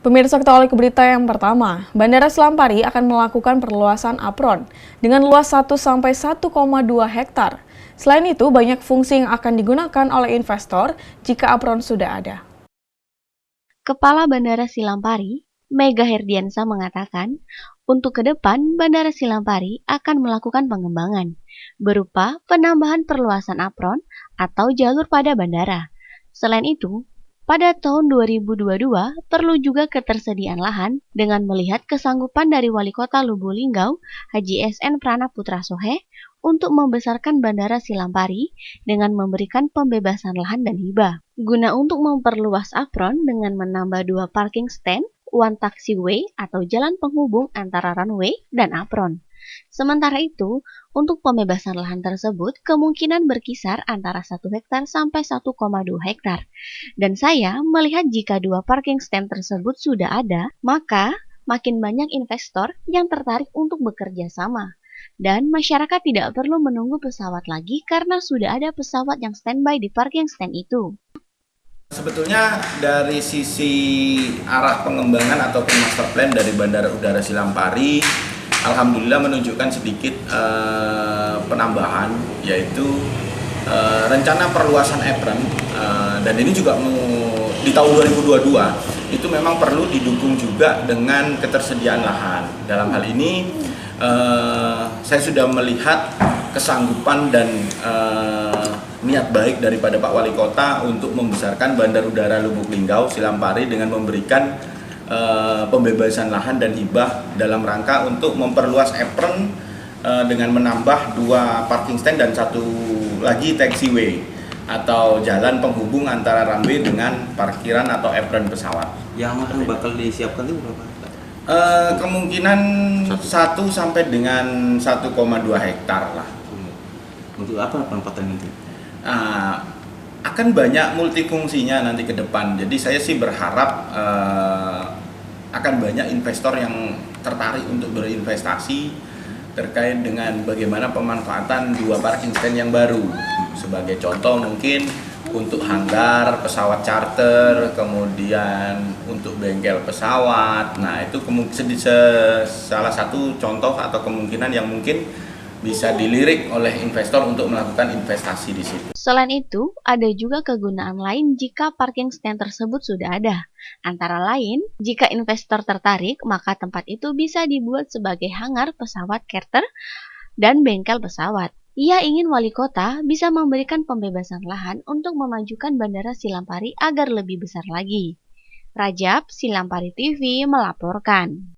Pemirsa, kita awali ke berita yang pertama. Bandara Selampari akan melakukan perluasan apron dengan luas 1-1,2 hektar. Selain itu, banyak fungsi yang akan digunakan oleh investor jika apron sudah ada. Kepala Bandara Silampari, Mega Herdiansa mengatakan, untuk ke depan Bandara Silampari akan melakukan pengembangan berupa penambahan perluasan apron atau jalur pada bandara. Selain itu, pada tahun 2022 perlu juga ketersediaan lahan dengan melihat kesanggupan dari Wali Kota Lubuk Linggau, Haji SN Pranaputra Sohe, untuk membesarkan Bandara Silampari dengan memberikan pembebasan lahan dan hibah. Guna untuk memperluas apron dengan menambah 2 parking stand, one taxiway atau jalan penghubung antara runway dan apron. Sementara itu, untuk pembebasan lahan tersebut kemungkinan berkisar antara 1 hektar sampai 1,2 hektar. Dan saya melihat jika 2 parking stand tersebut sudah ada, maka makin banyak investor yang tertarik untuk bekerja sama. Dan masyarakat tidak perlu menunggu pesawat lagi karena sudah ada pesawat yang standby di parking stand itu. Sebetulnya dari sisi arah pengembangan ataupun master plan dari Bandara Udara Silampari, alhamdulillah menunjukkan sedikit penambahan, yaitu rencana perluasan apron, dan ini juga di tahun 2022 itu memang perlu didukung juga dengan ketersediaan lahan. Dalam hal ini saya sudah melihat kesanggupan dan niat baik daripada Pak Wali Kota untuk membesarkan Bandar Udara Lubuk Linggau Silampari dengan memberikan pembebasan lahan dan hibah dalam rangka untuk memperluas apron dengan menambah 2 parking stand dan 1 lagi taxiway atau jalan penghubung antara runway dengan parkiran atau apron pesawat. Yang bakal disiapkan itu berapa? Kemungkinan 1 sampai dengan 1,2 hektar lah. Untuk apa penempatan itu? Akan banyak multifungsinya nanti ke depan. Jadi saya sih berharap akan banyak investor yang tertarik untuk berinvestasi terkait dengan bagaimana pemanfaatan 2 parking stand yang baru. Sebagai contoh mungkin untuk hanggar pesawat charter, kemudian untuk bengkel pesawat. Nah, itu salah satu contoh atau kemungkinan yang mungkin bisa dilirik oleh investor untuk melakukan investasi di situ. Selain itu, ada juga kegunaan lain jika parking stand tersebut sudah ada. Antara lain, jika investor tertarik, maka tempat itu bisa dibuat sebagai hangar pesawat charter dan bengkel pesawat. Ia ingin wali kota bisa memberikan pembebasan lahan untuk memajukan Bandara Silampari agar lebih besar lagi. Rajab, Silampari TV melaporkan.